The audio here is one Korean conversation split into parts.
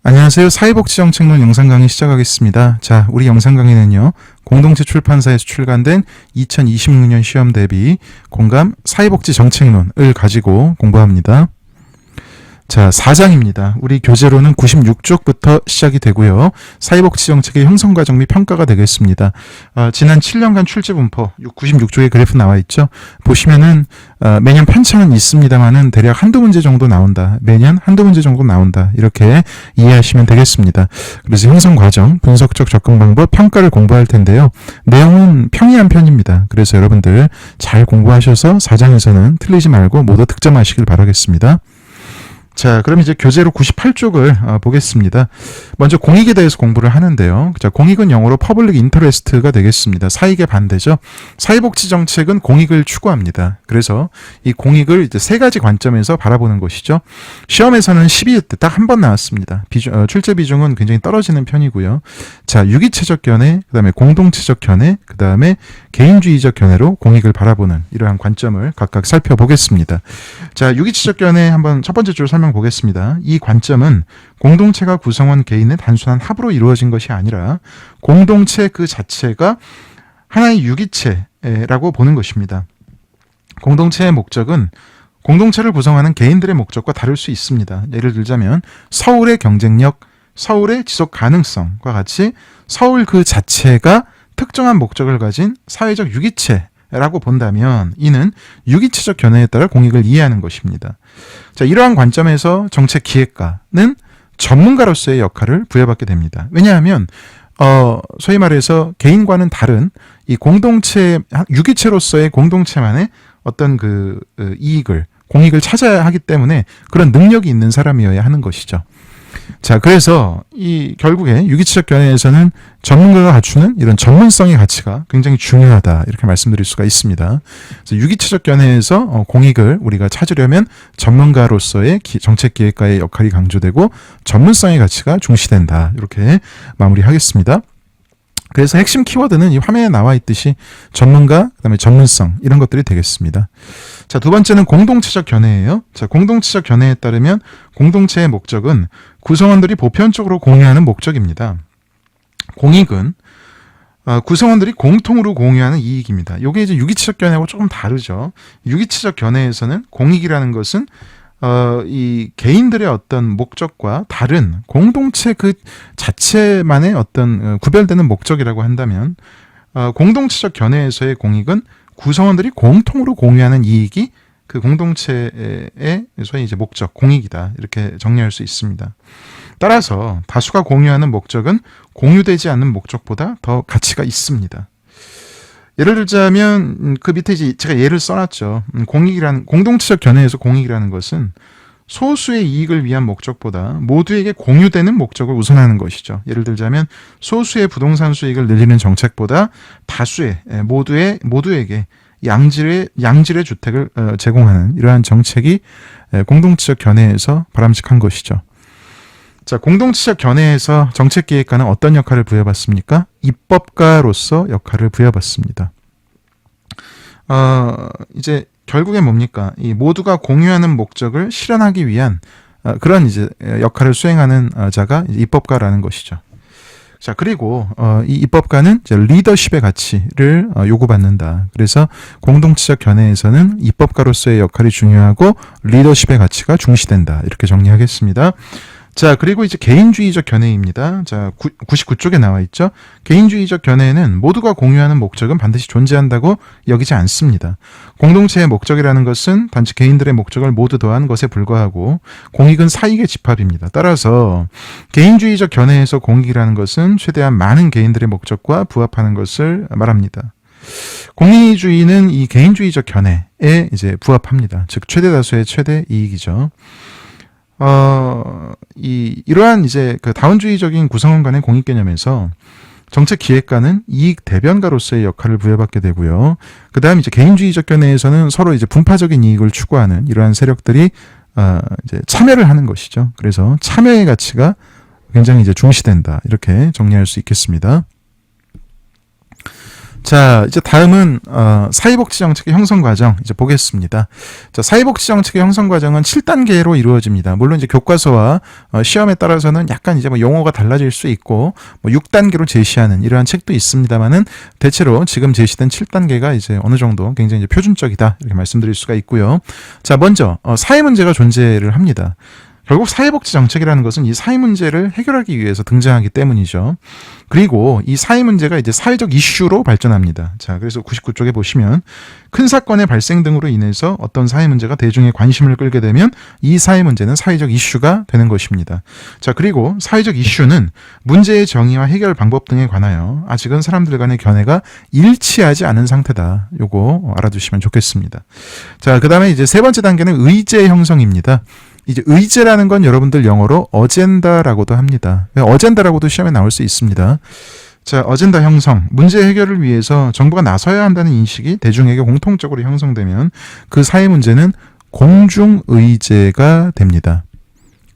안녕하세요. 사회복지정책론 영상 강의 시작하겠습니다. 자, 우리 영상 강의는요. 공동체 출판사에서 출간된 2026년 시험 대비 공감 사회복지정책론을 가지고 공부합니다. 자, 4장입니다. 우리 교재로는 96쪽부터 시작이 되고요. 사회복지정책의 형성과정 및 평가가 되겠습니다. 지난 7년간 출제분포 96쪽의 그래프 나와 있죠. 보시면은 매년 편차는 있습니다만은 대략 한두 문제 정도 나온다. 매년 한두 문제 정도 나온다. 이렇게 이해하시면 되겠습니다. 그래서 형성과정, 분석적 접근 방법, 평가를 공부할 텐데요. 내용은 평이한 편입니다. 그래서 여러분들 잘 공부하셔서 4장에서는 틀리지 말고 모두 득점하시길 바라겠습니다. 자, 그럼 이제 교재로 98쪽을 보겠습니다. 먼저 공익에 대해서 공부를 하는데요. 자, 공익은 영어로 public interest가 되겠습니다. 사익의 반대죠. 사회복지 정책은 공익을 추구합니다. 그래서 이 공익을 이제 세 가지 관점에서 바라보는 것이죠. 시험에서는 12회 때 딱 한 번 나왔습니다. 출제 비중은 굉장히 떨어지는 편이고요. 자, 유기체적 견해, 그다음에 공동체적 견해, 그다음에 개인주의적 견해로 공익을 바라보는 이러한 관점을 각각 살펴보겠습니다. 자, 유기체적 견해 한번 첫 번째 줄 보겠습니다. 이 관점은 공동체가 구성원 개인의 단순한 합으로 이루어진 것이 아니라 공동체 그 자체가 하나의 유기체라고 보는 것입니다. 공동체의 목적은 공동체를 구성하는 개인들의 목적과 다를 수 있습니다. 예를 들자면 서울의 경쟁력, 서울의 지속 가능성과 같이 서울 그 자체가 특정한 목적을 가진 사회적 유기체 라고 본다면 이는 유기체적 견해에 따라 공익을 이해하는 것입니다. 자, 이러한 관점에서 정책 기획가는 전문가로서의 역할을 부여받게 됩니다. 왜냐하면 소위 말해서 개인과는 다른 이 공동체 유기체로서의 공동체만의 어떤 그 이익을 공익을 찾아야 하기 때문에 그런 능력이 있는 사람이어야 하는 것이죠. 자, 그래서 이 결국에 유기체적 견해에서는 전문가가 갖추는 이런 전문성의 가치가 굉장히 중요하다 이렇게 말씀드릴 수가 있습니다. 그래서 유기체적 견해에서 공익을 우리가 찾으려면 전문가로서의 정책 기획가의 역할이 강조되고 전문성의 가치가 중시된다 이렇게 마무리하겠습니다. 그래서 핵심 키워드는 이 화면에 나와 있듯이 전문가, 그다음에 전문성 이런 것들이 되겠습니다. 자, 두 번째는 공동체적 견해예요. 자, 공동체적 견해에 따르면 공동체의 목적은 구성원들이 보편적으로 공유하는 목적입니다. 공익은 구성원들이 공통으로 공유하는 이익입니다. 이게 이제 유기체적 견해하고 조금 다르죠. 유기체적 견해에서는 공익이라는 것은 이 개인들의 어떤 목적과 다른 공동체 그 자체만의 어떤 구별되는 목적이라고 한다면 공동체적 견해에서의 공익은 구성원들이 공통으로 공유하는 이익이 그 공동체의 소위 이제 목적, 공익이다 이렇게 정리할 수 있습니다. 따라서 다수가 공유하는 목적은 공유되지 않는 목적보다 더 가치가 있습니다. 예를 들자면 그 밑에 이제 제가 예를 써놨죠. 공동체적 견해에서 공익이라는 것은 소수의 이익을 위한 목적보다 모두에게 공유되는 목적을 우선하는 것이죠. 예를 들자면 소수의 부동산 수익을 늘리는 정책보다 다수의 모두에게 양질의 주택을 제공하는 이러한 정책이 공동체적 견해에서 바람직한 것이죠. 자, 공동체적 견해에서 정책기획가는 어떤 역할을 부여받습니까? 입법가로서 역할을 부여받습니다. 이제 결국엔 뭡니까? 이 모두가 공유하는 목적을 실현하기 위한 그런 이제 역할을 수행하는 자가 입법가라는 것이죠. 자, 그리고 이 입법가는 이제 리더십의 가치를 요구받는다. 그래서 공동체적 견해에서는 입법가로서의 역할이 중요하고 리더십의 가치가 중시된다. 이렇게 정리하겠습니다. 자, 그리고 이제 개인주의적 견해입니다. 자, 99쪽에 나와 있죠. 개인주의적 견해는 모두가 공유하는 목적은 반드시 존재한다고 여기지 않습니다. 공동체의 목적이라는 것은 단지 개인들의 목적을 모두 더한 것에 불과하고 공익은 사익의 집합입니다. 따라서 개인주의적 견해에서 공익이라는 것은 최대한 많은 개인들의 목적과 부합하는 것을 말합니다. 공리주의는 이 개인주의적 견해에 이제 부합합니다. 즉 최대 다수의 최대 이익이죠. 이러한 이제 그 다원주의적인 구성원 간의 공익 개념에서 정책 기획가는 이익 대변가로서의 역할을 부여받게 되고요. 그 다음 이제 개인주의적 견해에서는 서로 이제 분파적인 이익을 추구하는 이러한 세력들이 이제 참여를 하는 것이죠. 그래서 참여의 가치가 굉장히 이제 중시된다. 이렇게 정리할 수 있겠습니다. 자, 이제 다음은 사회복지 정책의 형성 과정 이제 보겠습니다. 자, 사회복지 정책의 형성 과정은 7단계로 이루어집니다. 물론 이제 교과서와 시험에 따라서는 약간 이제 뭐 용어가 달라질 수 있고 뭐 6단계로 제시하는 이러한 책도 있습니다만은 대체로 지금 제시된 7단계가 이제 어느 정도 굉장히 이제 표준적이다 이렇게 말씀드릴 수가 있고요. 자, 먼저 사회 문제가 존재를 합니다. 결국 사회복지 정책이라는 것은 이 사회 문제를 해결하기 위해서 등장하기 때문이죠. 그리고 이 사회 문제가 이제 사회적 이슈로 발전합니다. 자, 그래서 99쪽에 보시면 큰 사건의 발생 등으로 인해서 어떤 사회 문제가 대중의 관심을 끌게 되면 이 사회 문제는 사회적 이슈가 되는 것입니다. 자, 그리고 사회적 이슈는 문제의 정의와 해결 방법 등에 관하여 아직은 사람들 간의 견해가 일치하지 않은 상태다. 요거 알아두시면 좋겠습니다. 자, 그 다음에 이제 세 번째 단계는 의제 형성입니다. 이제 의제라는 건 여러분들 영어로 어젠다라고도 합니다. 어젠다라고도 시험에 나올 수 있습니다. 자, 어젠다 형성, 문제 해결을 위해서 정부가 나서야 한다는 인식이 대중에게 공통적으로 형성되면 그 사회 문제는 공중의제가 됩니다.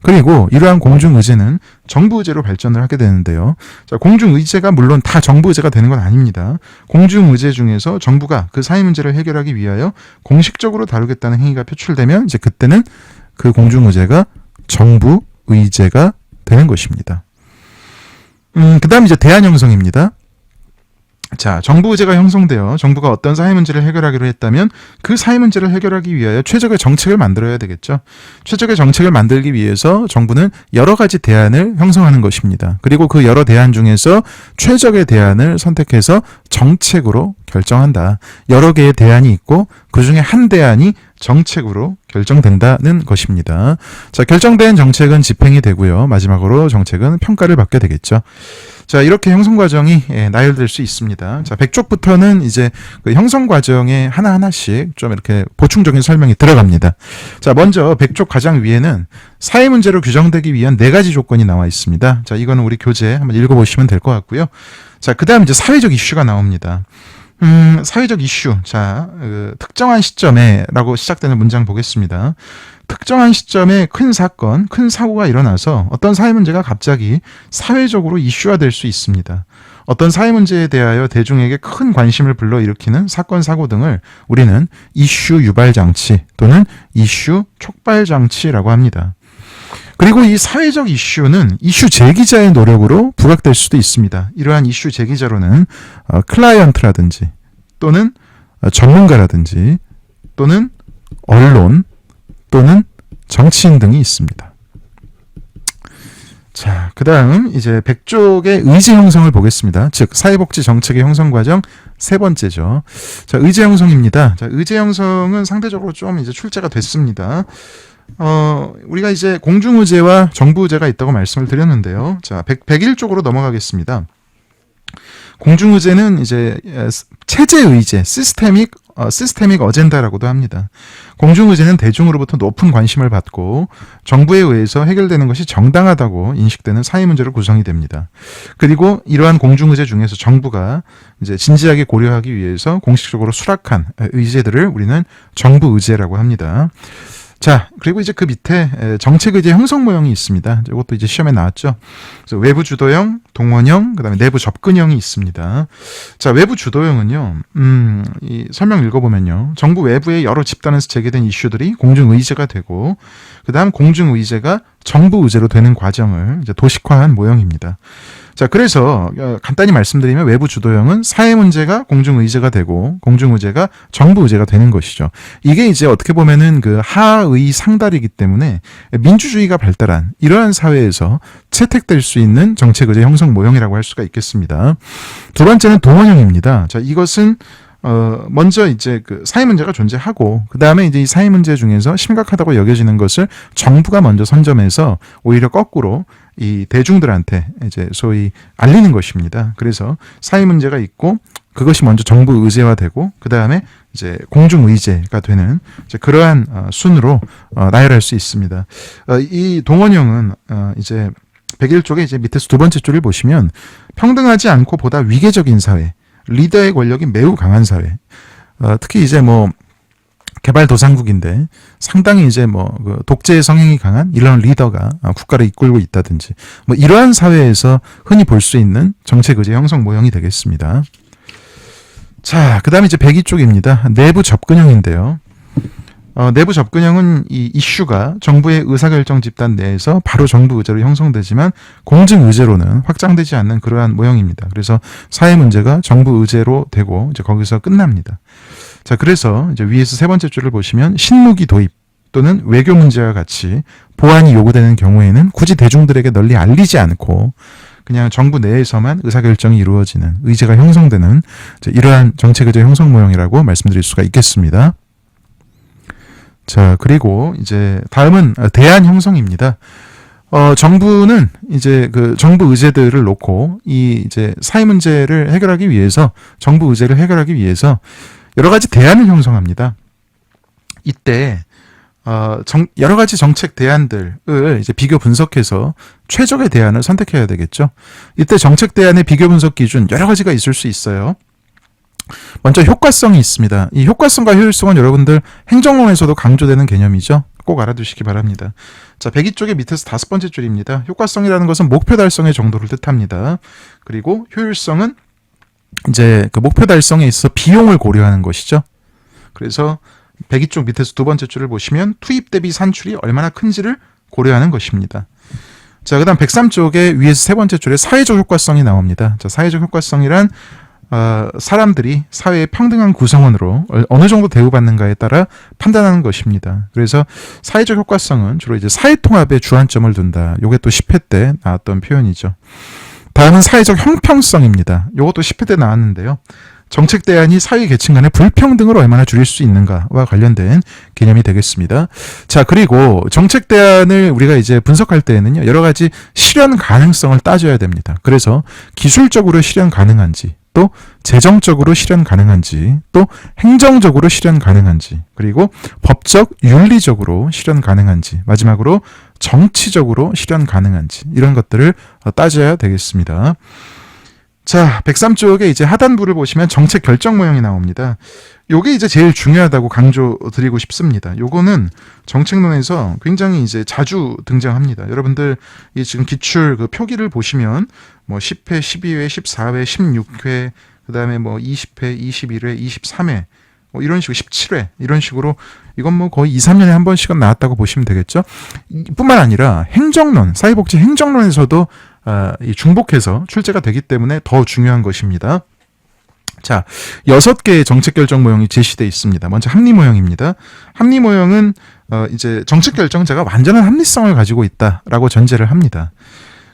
그리고 이러한 공중의제는 정부의제로 발전을 하게 되는데요. 자, 공중의제가 물론 다 정부의제가 되는 건 아닙니다. 공중의제 중에서 정부가 그 사회 문제를 해결하기 위하여 공식적으로 다루겠다는 행위가 표출되면 이제 그때는 그 공중의제가 정부의제가 되는 것입니다. 그 다음 이제 대안 형성입니다. 자, 정부의제가 형성되어 정부가 어떤 사회 문제를 해결하기로 했다면 그 사회 문제를 해결하기 위하여 최적의 정책을 만들어야 되겠죠. 최적의 정책을 만들기 위해서 정부는 여러 가지 대안을 형성하는 것입니다. 그리고 그 여러 대안 중에서 최적의 대안을 선택해서 정책으로 결정한다. 여러 개의 대안이 있고 그 중에 한 대안이 정책으로 결정된다는 것입니다. 자, 결정된 정책은 집행이 되고요. 마지막으로 정책은 평가를 받게 되겠죠. 자, 이렇게 형성 과정이 나열될 수 있습니다. 자, 100쪽부터는 이제 그 형성 과정에 하나하나씩 좀 이렇게 보충적인 설명이 들어갑니다. 자, 먼저 100쪽 가장 위에는 사회 문제로 규정되기 위한 4가지 조건이 나와 있습니다. 자, 이거는 우리 교재 한번 읽어보시면 될 것 같고요. 자, 그 다음 이제 사회적 이슈가 나옵니다. 사회적 이슈. 자, 특정한 시점에 라고 시작되는 문장 보겠습니다. 특정한 시점에 큰 사건, 큰 사고가 일어나서 어떤 사회 문제가 갑자기 사회적으로 이슈화될 수 있습니다. 어떤 사회 문제에 대하여 대중에게 큰 관심을 불러일으키는 사건, 사고 등을 우리는 이슈 유발 장치 또는 이슈 촉발 장치라고 합니다. 그리고 이 사회적 이슈는 이슈 제기자의 노력으로 부각될 수도 있습니다. 이러한 이슈 제기자로는 클라이언트라든지 또는 전문가라든지 또는 언론 또는 정치인 등이 있습니다. 자, 그 다음 이제 100쪽의 의제 형성을 보겠습니다. 즉 사회복지 정책의 형성 과정 세 번째죠. 자, 의제 형성입니다. 자, 의제 형성은 상대적으로 좀 이제 출제가 됐습니다. 우리가 이제 공중의제와 정부의제가 있다고 말씀을 드렸는데요. 자, 101쪽으로 넘어가겠습니다. 공중의제는 이제 체제의제, 시스테믹 어젠다라고도 합니다. 공중의제는 대중으로부터 높은 관심을 받고 정부에 의해서 해결되는 것이 정당하다고 인식되는 사회 문제로 구성이 됩니다. 그리고 이러한 공중의제 중에서 정부가 이제 진지하게 고려하기 위해서 공식적으로 수락한 의제들을 우리는 정부의제라고 합니다. 자, 그리고 이제 그 밑에 정책의제 형성 모형이 있습니다. 이것도 이제 시험에 나왔죠. 그래서 외부 주도형, 동원형, 그다음에 내부 접근형이 있습니다. 자, 외부 주도형은요, 이 설명 읽어보면요, 정부 외부의 여러 집단에서 제기된 이슈들이 공중의제가 되고, 그다음 공중의제가 정부의제로 되는 과정을 이제 도식화한 모형입니다. 자, 그래서 간단히 말씀드리면 외부 주도형은 사회 문제가 공중의제가 되고 공중의제가 정부의제가 되는 것이죠. 이게 이제 어떻게 보면은 그 하의 상달이기 때문에 민주주의가 발달한 이러한 사회에서 채택될 수 있는 정책의제 형성 모형이라고 할 수가 있겠습니다. 두 번째는 동원형입니다. 자, 이것은 먼저 이제 그 사회 문제가 존재하고 그 다음에 이제 이 사회 문제 중에서 심각하다고 여겨지는 것을 정부가 먼저 선점해서 오히려 거꾸로 이 대중들한테 이제 소위 알리는 것입니다. 그래서 사회 문제가 있고 그것이 먼저 정부 의제화되고 그 다음에 이제 공중 의제가 되는 이제 그러한 순으로 나열할 수 있습니다. 이 동원형은 이제 101쪽에 이제 밑에서 두 번째 줄을 보시면 평등하지 않고 보다 위계적인 사회, 리더의 권력이 매우 강한 사회, 특히 이제 뭐 개발도상국인데 상당히 이제 뭐 그 독재의 성향이 강한 이런 리더가 국가를 이끌고 있다든지 뭐 이러한 사회에서 흔히 볼 수 있는 정책의제 형성 모형이 되겠습니다. 자, 그 다음에 이제 배기 쪽입니다. 내부 접근형인데요. 내부 접근형은 이 이슈가 정부의 의사결정 집단 내에서 바로 정부 의제로 형성되지만 공직 의제로는 확장되지 않는 그러한 모형입니다. 그래서 사회 문제가 정부 의제로 되고 이제 거기서 끝납니다. 자, 그래서 이제 위에서 세 번째 줄을 보시면 신무기 도입 또는 외교 문제와 같이 보완이 요구되는 경우에는 굳이 대중들에게 널리 알리지 않고 그냥 정부 내에서만 의사결정이 이루어지는 의제가 형성되는 이러한 정책 의제 형성 모형이라고 말씀드릴 수가 있겠습니다. 자, 그리고 이제 다음은 대안 형성입니다. 정부는 이제 그 정부 의제들을 놓고 이 이제 사회 문제를 해결하기 위해서 정부 의제를 해결하기 위해서 여러 가지 대안을 형성합니다. 이때 여러 가지 정책 대안들을 이제 비교 분석해서 최적의 대안을 선택해야 되겠죠. 이때 정책 대안의 비교 분석 기준 여러 가지가 있을 수 있어요. 먼저 효과성이 있습니다. 이 효과성과 효율성은 여러분들 행정론에서도 강조되는 개념이죠. 꼭 알아두시기 바랍니다. 자, 배기 쪽의 밑에서 5번째 줄입니다. 효과성이라는 것은 목표 달성의 정도를 뜻합니다. 그리고 효율성은 이제 그 목표 달성에 있어서 비용을 고려하는 것이죠. 그래서 배기 쪽 밑에서 2번째 줄을 보시면 투입 대비 산출이 얼마나 큰지를 고려하는 것입니다. 자, 그 다음 103쪽에 위에서 3번째 줄에 사회적 효과성이 나옵니다. 자, 사회적 효과성이란 사람들이 사회의 평등한 구성원으로 어느 정도 대우받는가에 따라 판단하는 것입니다. 그래서 사회적 효과성은 주로 이제 사회통합에 주안점을 둔다. 요게 또 10회 때 나왔던 표현이죠. 다음은 사회적 형평성입니다. 요것도 10회 때 나왔는데요. 정책 대안이 사회 계층 간의 불평등을 얼마나 줄일 수 있는가와 관련된 개념이 되겠습니다. 자, 그리고 정책 대안을 우리가 이제 분석할 때에는요, 여러 가지 실현 가능성을 따져야 됩니다. 그래서 기술적으로 실현 가능한지, 또 재정적으로 실현 가능한지, 또 행정적으로 실현 가능한지, 그리고 법적, 윤리적으로 실현 가능한지, 마지막으로 정치적으로 실현 가능한지, 이런 것들을 따져야 되겠습니다. 자, 103쪽에 이제 하단부를 보시면 정책 결정 모형이 나옵니다. 요게 이제 제일 중요하다고 강조드리고 싶습니다. 요거는 정책론에서 굉장히 이제 자주 등장합니다. 여러분들 이 지금 기출 그 표기를 보시면 뭐 10회, 12회, 14회, 16회, 그다음에 뭐 20회, 21회, 23회 뭐 이런 식으로 17회 이런 식으로 이건 뭐 거의 2, 3년에 한 번씩은 나왔다고 보시면 되겠죠. 뿐만 아니라 행정론, 사회복지 행정론에서도 이 중복해서 출제가 되기 때문에 더 중요한 것입니다. 자, 6개의 정책 결정 모형이 제시되어 있습니다. 먼저 합리 모형입니다. 합리 모형은 이제 정책 결정자가 완전한 합리성을 가지고 있다라고 전제를 합니다.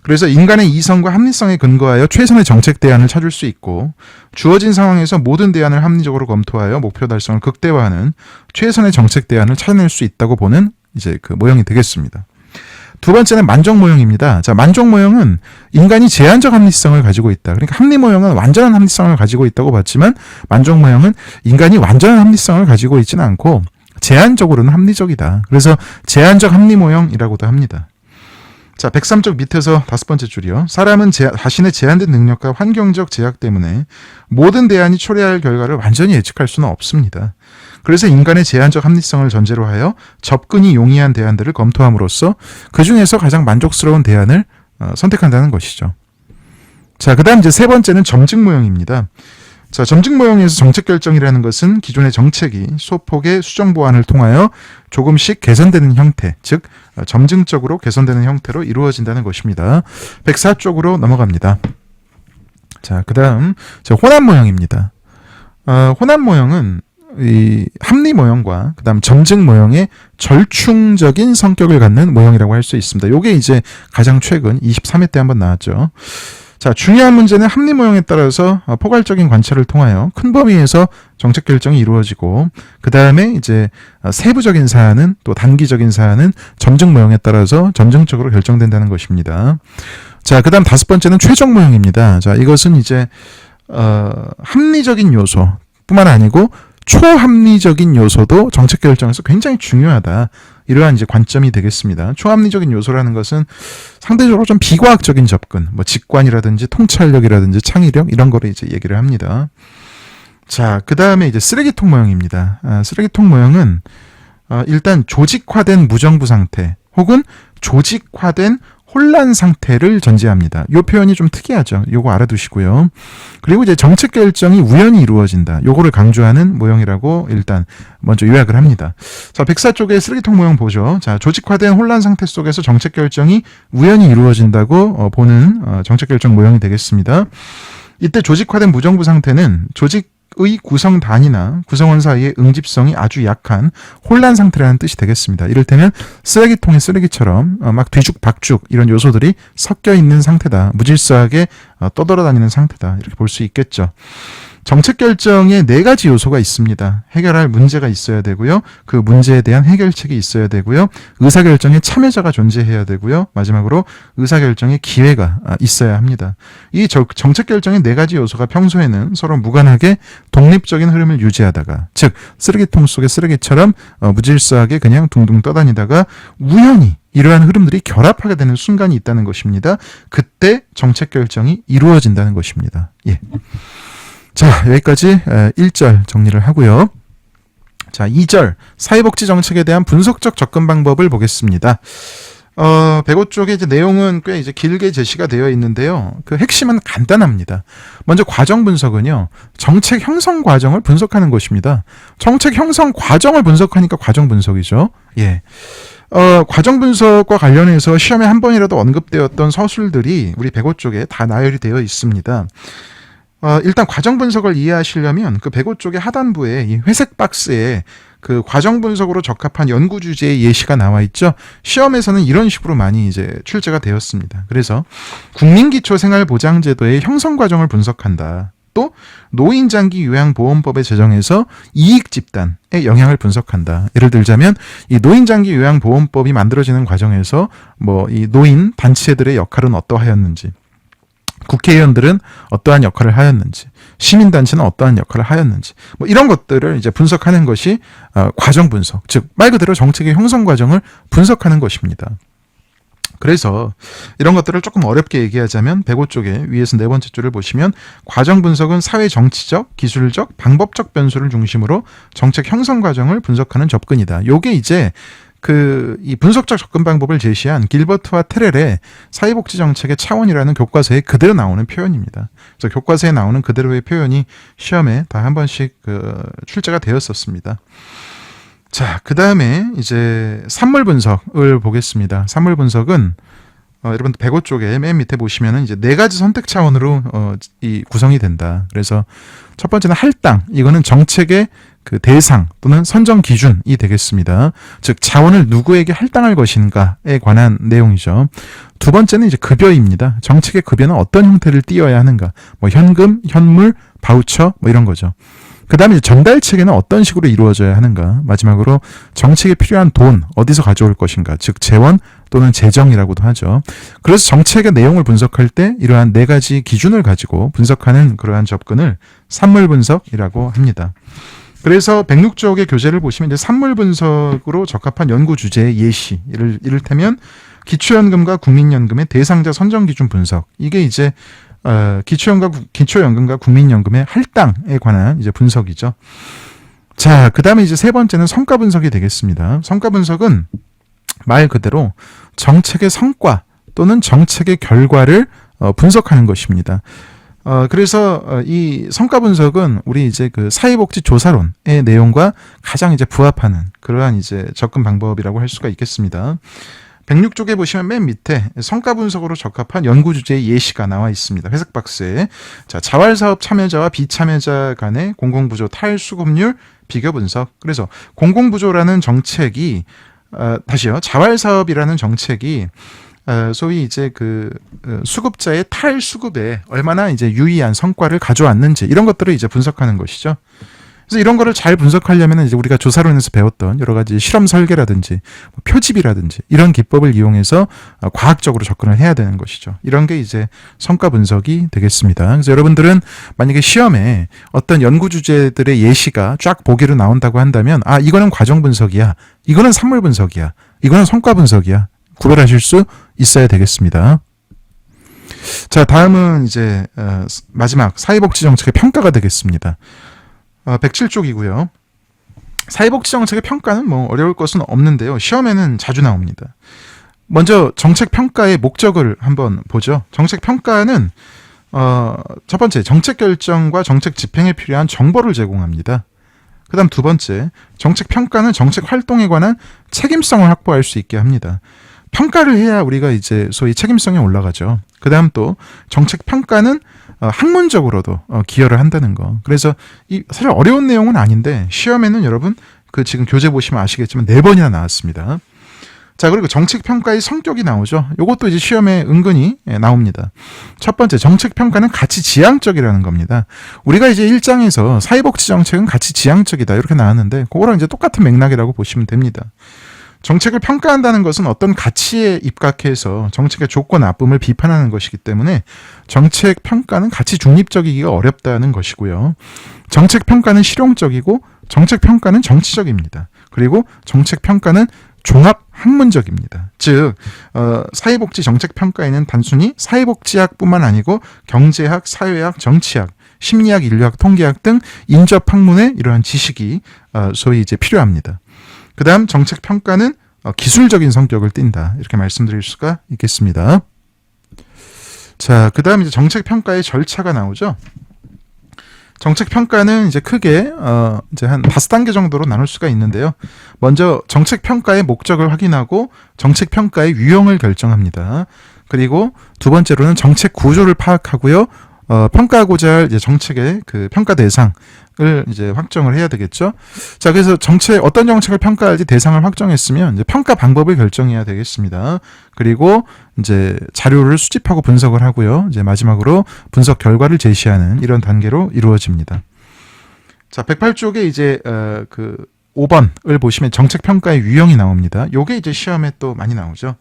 그래서 인간의 이성과 합리성에 근거하여 최선의 정책 대안을 찾을 수 있고 주어진 상황에서 모든 대안을 합리적으로 검토하여 목표 달성을 극대화하는 최선의 정책 대안을 찾아낼 수 있다고 보는 이제 그 모형이 되겠습니다. 두 번째는 만족 모형입니다. 자, 만족 모형은 인간이 제한적 합리성을 가지고 있다. 그러니까 합리 모형은 완전한 합리성을 가지고 있다고 봤지만 만족 모형은 인간이 완전한 합리성을 가지고 있지는 않고 제한적으로는 합리적이다. 그래서 제한적 합리 모형이라고도 합니다. 자, 103쪽 밑에서 5번째 줄이요. 사람은 자신의 제한된 능력과 환경적 제약 때문에 모든 대안이 초래할 결과를 완전히 예측할 수는 없습니다. 그래서 인간의 제한적 합리성을 전제로 하여 접근이 용이한 대안들을 검토함으로써 그 중에서 가장 만족스러운 대안을 선택한다는 것이죠. 자, 그 다음 이제 세 번째는 점증 모형입니다. 자, 점증 모형에서 정책 결정이라는 것은 기존의 정책이 소폭의 수정 보완을 통하여 조금씩 개선되는 형태, 즉 점증적으로 개선되는 형태로 이루어진다는 것입니다. 104쪽으로 넘어갑니다. 자, 그 다음 혼합 모형입니다. 혼합 모형은 이 합리 모형과 그다음 점증 모형의 절충적인 성격을 갖는 모형이라고 할 수 있습니다. 요게 이제 가장 최근 23회 때 한번 나왔죠. 자, 중요한 문제는 합리 모형에 따라서 포괄적인 관찰을 통하여 큰 범위에서 정책 결정이 이루어지고 그 다음에 이제 세부적인 사안은 또 단기적인 사안은 점증 모형에 따라서 점증적으로 결정된다는 것입니다. 자, 그 다음 5번째는 최종 모형입니다. 자, 이것은 이제 합리적인 요소 뿐만 아니고 초합리적인 요소도 정책 결정에서 굉장히 중요하다. 이러한 이제 관점이 되겠습니다. 초합리적인 요소라는 것은 상대적으로 좀 비과학적인 접근, 뭐 직관이라든지 통찰력이라든지 창의력 이런 거를 이제 얘기를 합니다. 자, 그 다음에 이제 쓰레기통 모형입니다. 쓰레기통 모형은 일단 조직화된 무정부 상태 혹은 조직화된 혼란 상태를 전제합니다. 이 표현이 좀 특이하죠. 요거 알아두시고요. 그리고 이제 정책 결정이 우연히 이루어진다. 요거를 강조하는 모형이라고 일단 먼저 요약을 합니다. 자, 104쪽의 쓰레기통 모형 보죠. 자, 조직화된 혼란 상태 속에서 정책 결정이 우연히 이루어진다고 보는 정책 결정 모형이 되겠습니다. 이때 조직화된 무정부 상태는 조직의 구성단이나 구성원 사이의 응집성이 아주 약한 혼란 상태라는 뜻이 되겠습니다. 이를테면 쓰레기통의 쓰레기처럼 막 뒤죽박죽 이런 요소들이 섞여 있는 상태다. 무질서하게 떠돌아다니는 상태다. 이렇게 볼 수 있겠죠. 정책 결정에 4가지 요소가 있습니다. 해결할 문제가 있어야 되고요. 그 문제에 대한 해결책이 있어야 되고요. 의사결정에 참여자가 존재해야 되고요. 마지막으로 의사결정의 기회가 있어야 합니다. 이 정책 결정의 4가지 요소가 평소에는 서로 무관하게 독립적인 흐름을 유지하다가, 즉 쓰레기통 속의 쓰레기처럼 무질서하게 그냥 둥둥 떠다니다가 우연히 이러한 흐름들이 결합하게 되는 순간이 있다는 것입니다. 그때 정책 결정이 이루어진다는 것입니다. 예. 자, 여기까지 1절 정리를 하고요. 자, 2절 사회복지 정책에 대한 분석적 접근 방법을 보겠습니다. 105쪽에 이제 내용은 꽤 이제 길게 제시가 되어 있는데요. 그 핵심은 간단합니다. 먼저 과정 분석은요, 정책 형성 과정을 분석하는 것입니다. 정책 형성 과정을 분석하니까 과정 분석이죠. 예. 과정 분석과 관련해서 시험에 한 번이라도 언급되었던 서술들이 우리 105쪽에 다 나열이 되어 있습니다. 일단 과정 분석을 이해하시려면 그 105쪽의 하단부에 이 회색 박스에 그 과정 분석으로 적합한 연구 주제의 예시가 나와 있죠. 시험에서는 이런 식으로 많이 이제 출제가 되었습니다. 그래서 국민기초생활보장제도의 형성 과정을 분석한다. 또 노인장기 요양보험법의 제정에서 이익 집단의 영향을 분석한다. 예를 들자면 이 노인장기 요양보험법이 만들어지는 과정에서 뭐 이 노인 단체들의 역할은 어떠하였는지, 국회의원들은 어떠한 역할을 하였는지, 시민단체는 어떠한 역할을 하였는지, 뭐 이런 것들을 이제 분석하는 것이 과정 분석, 즉 말 그대로 정책의 형성 과정을 분석하는 것입니다. 그래서 이런 것들을 조금 어렵게 얘기하자면 105쪽에 위에서 4번째 줄을 보시면 과정 분석은 사회 정치적, 기술적, 방법적 변수를 중심으로 정책 형성 과정을 분석하는 접근이다. 요게 이제 이 분석적 접근 방법을 제시한 길버트와 테렐의 사회복지 정책의 차원이라는 교과서에 그대로 나오는 표현입니다. 그래서 교과서에 나오는 그대로의 표현이 시험에 다 한 번씩 출제가 되었었습니다. 자, 그 다음에 이제 산물 분석을 보겠습니다. 산물 분석은 여러분들 105쪽에 맨 밑에 보시면은 이제 4가지 선택 차원으로 이 구성이 된다. 그래서 첫 번째는 할당, 이거는 정책의 그 대상 또는 선정 기준이 되겠습니다. 즉 자원을 누구에게 할당할 것인가에 관한 내용이죠. 두 번째는 이제 급여입니다. 정책의 급여는 어떤 형태를 띄어야 하는가? 뭐 현금, 현물, 바우처 뭐 이런 거죠. 그 다음에 전달 체계는 어떤 식으로 이루어져야 하는가? 마지막으로 정책에 필요한 돈 어디서 가져올 것인가? 즉 재원 또는 재정이라고도 하죠. 그래서 정책의 내용을 분석할 때 이러한 4가지 기준을 가지고 분석하는 그러한 접근을 산물 분석이라고 합니다. 그래서 106쪽의 교재를 보시면 이제 산물 분석으로 적합한 연구 주제의 예시, 이를테면 기초연금과 국민연금의 대상자 선정 기준 분석. 이게 이제 기초연금과 국민연금의 할당에 관한 이제 분석이죠. 자, 그 다음에 이제 3번째는 성과 분석이 되겠습니다. 성과 분석은 말 그대로 정책의 성과 또는 정책의 결과를 분석하는 것입니다. 그래서 이 성과 분석은 우리 이제 그 사회복지 조사론의 내용과 가장 이제 부합하는 그러한 이제 접근 방법이라고 할 수가 있겠습니다. 106쪽에 보시면 맨 밑에 성과 분석으로 적합한 연구 주제의 예시가 나와 있습니다. 회색 박스에. 자, 자활사업 참여자와 비참여자 간의 공공부조 탈수급률 비교 분석. 그래서 공공부조라는 정책이 다시요. 자활사업이라는 정책이 소위 이제 수급자의 탈수급에 얼마나 이제 유의한 성과를 가져왔는지 이런 것들을 이제 분석하는 것이죠. 그래서 이런 거를 잘 분석하려면 이제 우리가 조사론에서 배웠던 여러 가지 실험 설계라든지 표집이라든지 이런 기법을 이용해서 과학적으로 접근을 해야 되는 것이죠. 이런 게 이제 성과 분석이 되겠습니다. 그래서 여러분들은 만약에 시험에 어떤 연구 주제들의 예시가 쫙 보기로 나온다고 한다면 이거는 과정 분석이야, 이거는 산물 분석이야, 이거는 성과 분석이야, 구별하실 수 있어야 되겠습니다. 자, 다음은 이제 마지막 사회복지 정책의 평가가 되겠습니다. 107쪽이고요. 사회복지 정책의 평가는 뭐 어려울 것은 없는데요. 시험에는 자주 나옵니다. 먼저 정책 평가의 목적을 한번 보죠. 정책 평가는 첫 번째, 정책 결정과 정책 집행에 필요한 정보를 제공합니다. 그 다음 두 번째, 정책 평가는 정책 활동에 관한 책임성을 확보할 수 있게 합니다. 평가를 해야 우리가 이제 소위 책임성이 올라가죠. 그 다음 또 정책 평가는 학문적으로도 기여를 한다는 거. 그래서 이 사실 어려운 내용은 아닌데 시험에는 여러분 그 지금 교재 보시면 아시겠지만 4번이나 나왔습니다. 자, 그리고 정책 평가의 성격이 나오죠. 이것도 이제 시험에 은근히 나옵니다. 첫 번째, 정책 평가는 가치 지향적이라는 겁니다. 우리가 이제 1장에서 사회복지 정책은 가치 지향적이다 이렇게 나왔는데 그거랑 이제 똑같은 맥락이라고 보시면 됩니다. 정책을 평가한다는 것은 어떤 가치에 입각해서 정책의 좋고 나쁨을 비판하는 것이기 때문에 정책 평가는 가치 중립적이기가 어렵다는 것이고요. 정책 평가는 실용적이고 정책 평가는 정치적입니다. 그리고 정책 평가는 종합 학문적입니다. 즉 사회복지 정책 평가에는 단순히 사회복지학뿐만 아니고 경제학, 사회학, 정치학, 심리학, 인류학, 통계학 등 인접 학문의 이러한 지식이 소위 이제 필요합니다. 그 다음 정책 평가는 기술적인 성격을 띈다. 이렇게 말씀드릴 수가 있겠습니다. 자, 그 다음 이제 정책 평가의 절차가 나오죠. 정책 평가는 이제 크게 이제 한 5단계 정도로 나눌 수가 있는데요. 먼저 정책 평가의 목적을 확인하고 정책 평가의 유형을 결정합니다. 그리고 두 번째로는 정책 구조를 파악하고요. 평가하고자 할 이제 정책의 그 평가 대상을 이제 확정을 해야 되겠죠. 자, 그래서 어떤 정책을 평가할지 대상을 확정했으면 이제 평가 방법을 결정해야 되겠습니다. 그리고 이제 자료를 수집하고 분석을 하고요. 이제 마지막으로 분석 결과를 제시하는 이런 단계로 이루어집니다. 자, 108쪽에 이제 그 5번을 보시면 정책 평가의 유형이 나옵니다. 요게 이제 시험에 또 많이 나오죠.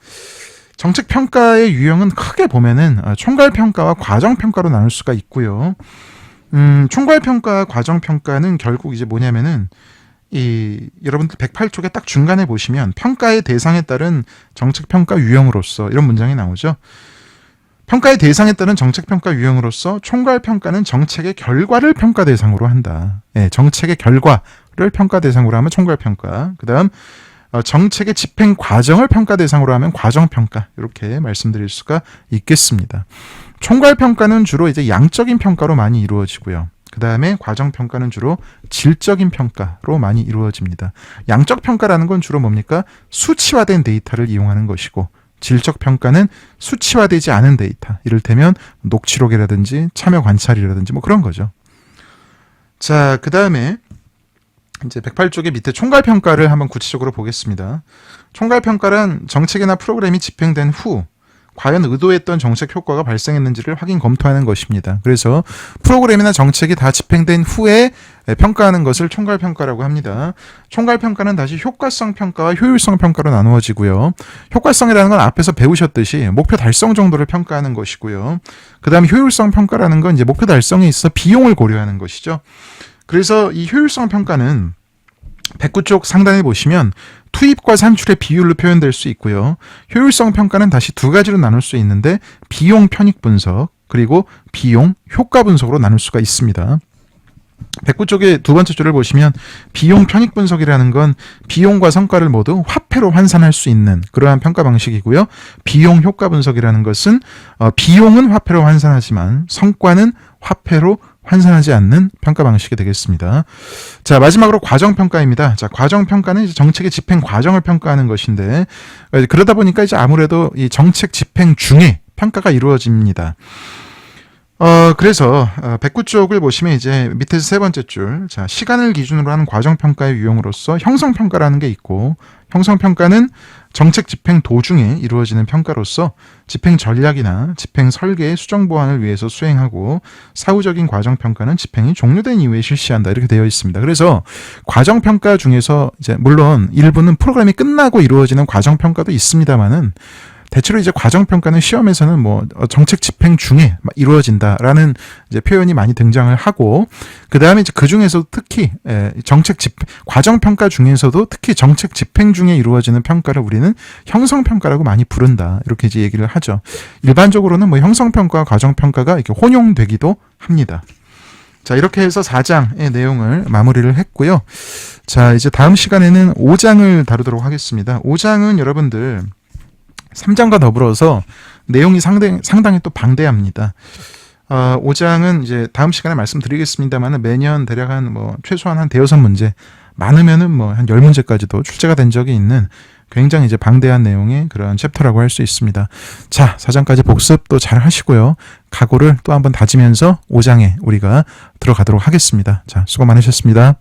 정책 평가의 유형은 크게 보면은 총괄 평가와 과정 평가로 나눌 수가 있고요. 총괄 평가와 과정 평가는 결국 이제 뭐냐면은 여러분들 108쪽에 딱 중간에 보시면 평가의 대상에 따른 정책 평가 유형으로서 이런 문장이 나오죠. 평가의 대상에 따른 정책 평가 유형으로서 총괄 평가는 정책의 결과를 평가 대상으로 한다. 예, 정책의 결과를 평가 대상으로 하면 총괄 평가. 그다음 정책의 집행 과정을 평가 대상으로 하면 과정 평가, 이렇게 말씀드릴 수가 있겠습니다. 총괄 평가는 주로 이제 양적인 평가로 많이 이루어지고요. 그 다음에 과정 평가는 주로 질적인 평가로 많이 이루어집니다. 양적 평가라는 건 주로 뭡니까? 수치화된 데이터를 이용하는 것이고, 질적 평가는 수치화되지 않은 데이터, 이를테면 녹취록이라든지 참여 관찰이라든지 뭐 그런 거죠. 자, 그 다음에 이제 108쪽의 밑에 총괄평가를 한번 구체적으로 보겠습니다. 총괄평가란 정책이나 프로그램이 집행된 후 과연 의도했던 정책 효과가 발생했는지를 확인 검토하는 것입니다. 그래서 프로그램이나 정책이 다 집행된 후에 평가하는 것을 총괄평가라고 합니다. 총괄평가는 다시 효과성 평가와 효율성 평가로 나누어지고요. 효과성이라는 건 앞에서 배우셨듯이 목표 달성 정도를 평가하는 것이고요. 그 다음에 효율성 평가라는 건 이제 목표 달성에 있어 비용을 고려하는 것이죠. 그래서 이 효율성 평가는 109쪽 상단에 보시면 투입과 산출의 비율로 표현될 수 있고요. 효율성 평가는 다시 두 가지로 나눌 수 있는데 비용 편익 분석 그리고 비용 효과 분석으로 나눌 수가 있습니다. 109쪽의 두 번째 줄을 보시면 비용 편익 분석이라는 건 비용과 성과를 모두 화폐로 환산할 수 있는 그러한 평가 방식이고요. 비용 효과 분석이라는 것은 비용은 화폐로 환산하지만 성과는 화폐로 환산하지 않는 평가 방식이 되겠습니다. 자, 마지막으로 과정평가입니다. 자, 과정평가는 이제 정책의 집행 과정을 평가하는 것인데, 그러다 보니까 이제 아무래도 이 정책 집행 중에 평가가 이루어집니다. 그래서 109쪽을 보시면 이제 밑에서 세 번째 줄, 자, 시간을 기준으로 하는 과정평가의 유형으로서 형성평가라는 게 있고, 형성평가는 정책 집행 도중에 이루어지는 평가로서 집행 전략이나 집행 설계의 수정 보완을 위해서 수행하고 사후적인 과정평가는 집행이 종료된 이후에 실시한다 이렇게 되어 있습니다. 그래서 과정평가 중에서 이제 물론 일부는 프로그램이 끝나고 이루어지는 과정평가도 있습니다만은 대체로 이제 과정평가는 시험에서는 뭐 정책 집행 중에 이루어진다라는 이제 표현이 많이 등장을 하고 그 다음에 이제 그 중에서도 특히 과정평가 중에서도 특히 정책 집행 중에 이루어지는 평가를 우리는 형성평가라고 많이 부른다 이렇게 이제 얘기를 하죠. 일반적으로는 뭐 형성평가와 과정평가가 이렇게 혼용되기도 합니다. 자, 이렇게 해서 4장의 내용을 마무리를 했고요. 자, 이제 다음 시간에는 5장을 다루도록 하겠습니다. 5장은 여러분들 3장과 더불어서 내용이 상당히 또 방대합니다. 5장은 이제 다음 시간에 말씀드리겠습니다만 매년 대략 최소한 한 대여섯 문제, 많으면은 한 10문제까지도 출제가 된 적이 있는 굉장히 이제 방대한 내용의 그런 챕터라고 할 수 있습니다. 자, 4장까지 복습 또 잘 하시고요. 각오를 또 한번 다지면서 5장에 우리가 들어가도록 하겠습니다. 자, 수고 많으셨습니다.